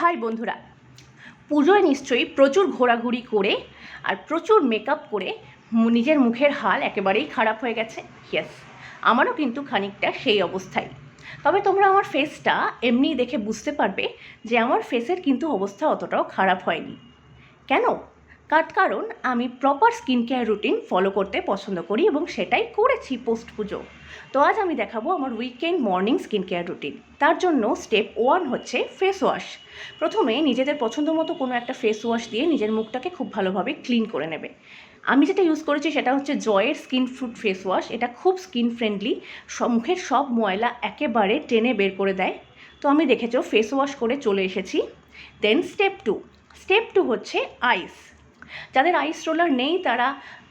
High বন্ধুরা, পুজোয় নিশ্চয়ই প্রচুর ঘোরাঘুরি করে আর প্রচুর মেকআপ করে নিজের মুখের হাল একেবারেই খারাপ হয়ে গেছে। ইয়েস, আমারও কিন্তু খানিকটা সেই অবস্থায়। তবে তোমরা আমার ফেসটা এমনি দেখে বুঝতে পারবে যে আমার ফেসের কিন্তু অবস্থা অতটাও খারাপ হয়নি। কেন? কারণ আমি proper skin care routine follow করতে পছন্দ করি এবং সেটাই করেছি পোস্ট পুজো। তো আজ আমি দেখাবো আমার weekend morning skin care routine. তার জন্য স্টেপ 1 হচ্ছে ফেস ওয়াশ। প্রথমে নিজেদের পছন্দ মতো কোনো একটা ফেস ওয়াশ দিয়ে নিজের মুখটাকে খুব ভালোভাবে ক্লিন করে নেবে। আমি যেটা ইউজ করেছি সেটা হচ্ছে জয়ের স্কিন ফ্রুট ফেস ওয়াশ। এটা খুব স্কিন ফ্রেন্ডলি, মুখের সব ময়লা একেবারে টেনে বের করে দেয়। তো আমি দেখেছো ফেস ওয়াশ করে চলে এসেছি। দেন স্টেপ টু হচ্ছে আইস। যাদের আইস রোলার নেই তারা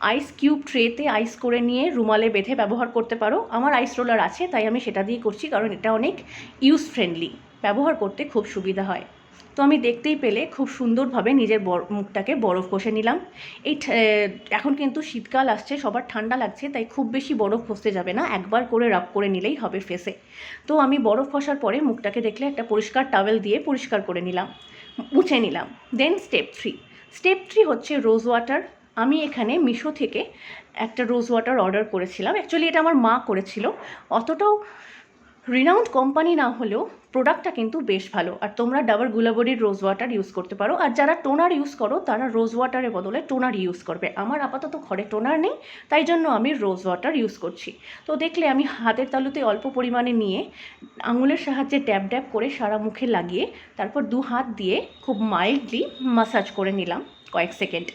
আইস কিউব ট্রেতে আইস করে নিয়ে রুমালে বেঁধে ব্যবহার করতে পারো। আমার আইস রোলার আছে তাই আমি সেটা দিয়ে করছি, কারণ এটা অনেক ইউজ ফ্রেন্ডলি, ব্যবহার করতে খুব সুবিধা হয়। তো আমি দেখতেই পেলে খুব সুন্দরভাবে নিজের মুখটাকে বরফ ঘষে নিলাম। এখন কিন্তু শীতকাল আসছে, সবার ঠান্ডা লাগছে, তাই খুব বেশি বরফ ঘষতে যাবে না, একবার করে রাব করে নিলেই হবে ফেসে। তো আমি বরফ ঘষার পরে মুখটাকে দেখলে একটা পরিষ্কার টাওয়েল দিয়ে পরিষ্কার করে নিলাম, মুছে নিলাম। দেন স্টেপ থ্রি হচ্ছে রোজ ওয়াটার। আমি এখানে মিশো থেকে একটা রোজ ওয়াটার অর্ডার করেছিলাম। অ্যাকচুয়ালি এটা আমার মা করেছিল। অতটাও রিনাউন্ড কোম্পানি না হলেও প্রোডাক্টটা কিন্তু বেশ ভালো। আর তোমরা ডাবর গুলাবরির রোজ ওয়াটার ইউজ করতে পারো। আর যারা টোনার ইউজ করো তারা রোজ ওয়াটারের বদলে টোনার ইউজ করবে। আমার আপাতত ঘরে টোনার নেই, তাই জন্য আমি রোজ ওয়াটার ইউজ করছি। তো দেখলে আমি হাতের তালুতে অল্প পরিমাণে নিয়ে আঙুলের সাহায্যে ড্যাব ড্যাব করে সারা মুখে লাগিয়ে তারপর 2 হাত দিয়ে খুব মাইল্ডলি মাসাজ করে নিলাম কয়েক সেকেন্ড।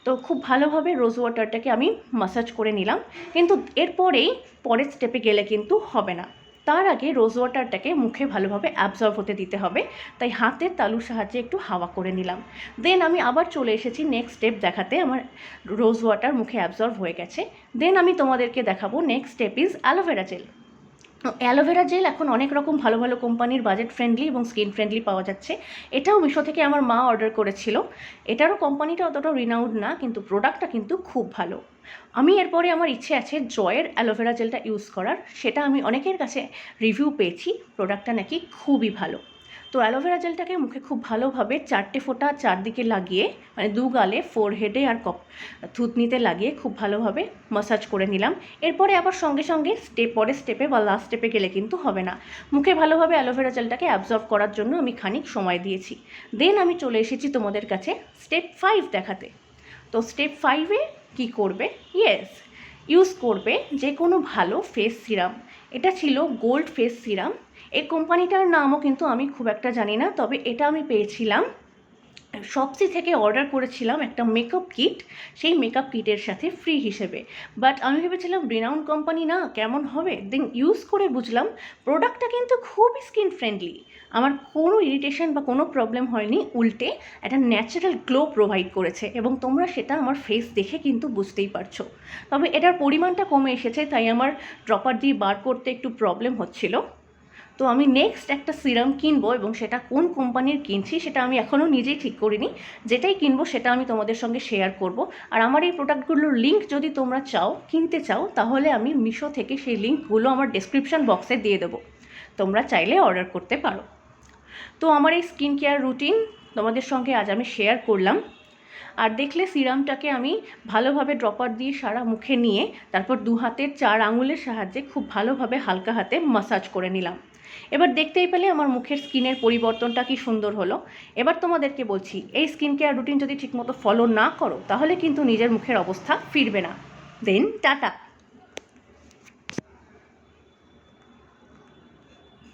তো খুব ভালোভাবে রোজ ওয়াটারটাকে আমি মাসাজ করে নিলাম। কিন্তু এরপরেই পরের স্টেপে গেলে কিন্তু হবে না। তার আগে রোজ ওয়াটারটাকে মুখে ভালোভাবে অ্যাবজর্ব হতে দিতে হবে, তাই হাতের তালুর সাহায্যে একটু হাওয়া করে নিলাম। দেন আমি আবার চলে এসেছি নেক্সট স্টেপ দেখাতে। আমার রোজ ওয়াটার মুখে অ্যাবজর্ব হয়ে গেছে। দেন আমি তোমাদেরকে দেখাবো next step is aloe vera gel. Aloe vera gel এখন অনেক রকম ভালো ভালো কোম্পানির বাজেট ফ্রেন্ডলি এবং স্কিন ফ্রেন্ডলি পাওয়া যাচ্ছে। এটাও মিশো থেকে আমার মা অর্ডার করেছিল। এটারও কোম্পানিটা অতটা রিনাউন্ড না, কিন্তু প্রোডাক্টটা কিন্তু খুব ভালো। আমি এরপরে আমার ইচ্ছে আছে জয়ের অ্যালোভেরা জেলটা ইউজ করার। সেটা আমি অনেকের কাছে রিভিউ পেয়েছি, প্রোডাক্টটা নাকি খুবই ভালো। তো অ্যালোভেরা জেলটাকে মুখে খুব ভালোভাবে 4টে ফোঁটা চারদিকে লাগিয়ে, মানে 2 গালে, ফোরহেডে আর থুতনিতে লাগিয়ে খুব ভালোভাবে মাসাজ করে নিলাম। এরপরে আবার সঙ্গে সঙ্গে পরের স্টেপে বা লাস্ট স্টেপে গেলে কিন্তু হবে না। মুখে ভালোভাবে অ্যালোভেরা জেলটাকে অ্যাবজর্ব করার জন্য আমি খানিক সময় দিয়েছি। দেন আমি চলে এসেছি তোমাদের কাছে স্টেপ 5 দেখাতে। তো স্টেপ 5-এ কী করবে? ইউজ করবে যে কোনো ভালো ফেস সিরাম। এটা ছিল গোল্ড ফেস সিরাম। এই কোম্পানিটার নামও কিন্তু আমি খুব একটা জানি না, তবে এটা আমি পেয়েছিলাম শপসি থেকে, অর্ডার করেছিলাম একটা মেকআপ কিট, সেই মেকআপ কিটের সাথে ফ্রি হিসেবে। বাট আমি ভেবেছিলাম রিনাউন্ড কোম্পানি না, কেমন হবে। দেন ইউজ করে বুঝলাম প্রোডাক্টটা কিন্তু খুবই স্কিন ফ্রেন্ডলি। আমার কোনো ইরিটেশন বা কোনো প্রবলেম হয়নি, উল্টে একটা ন্যাচারাল গ্লো প্রোভাইড করেছে এবং তোমরা সেটা আমার ফেস দেখে কিন্তু বুঝতেই পারছো। তবে এটার পরিমাণটা কমে এসেছে, তাই আমার ড্রপার দিয়ে বার করতে একটু প্রবলেম হচ্ছিল। তো আমি নেক্সট একটা সিরাম কিনবো এবং সেটা কোন কোম্পানির কিনছি সেটা আমি এখনও নিজেই ঠিক করিনি। যেটাই কিনবো সেটা আমি তোমাদের সঙ্গে শেয়ার করব। আর আমার এই প্রোডাক্টগুলোর লিঙ্ক যদি তোমরা কিনতে চাও, তাহলে আমি মিশো থেকে সেই লিঙ্কগুলো আমার ডেসক্রিপশন বক্সে দিয়ে দেবো, তোমরা চাইলে অর্ডার করতে পারো। তো আমার এই স্কিন কেয়ার রুটিন তোমাদের সঙ্গে আজ আমি শেয়ার করলাম। আর দেখলে সিরামটাকে আমি ভালোভাবে ড্রপার দিয়ে সারা মুখে নিয়ে তারপর 2 হাতের 4 আঙুলের সাহায্যে খুব ভালোভাবে হালকা হাতে মাসাজ করে নিলাম। এবার দেখতেই পেলে আমার মুখের স্কিনের পরিবর্তনটা কি সুন্দর হলো। এবার তোমাদেরকে বলছি, এই স্কিন কেয়ার রুটিন যদি ঠিকমতো ফলো না করো তাহলে কিন্তু নিজের মুখের অবস্থা ফিরবে না। Then tata.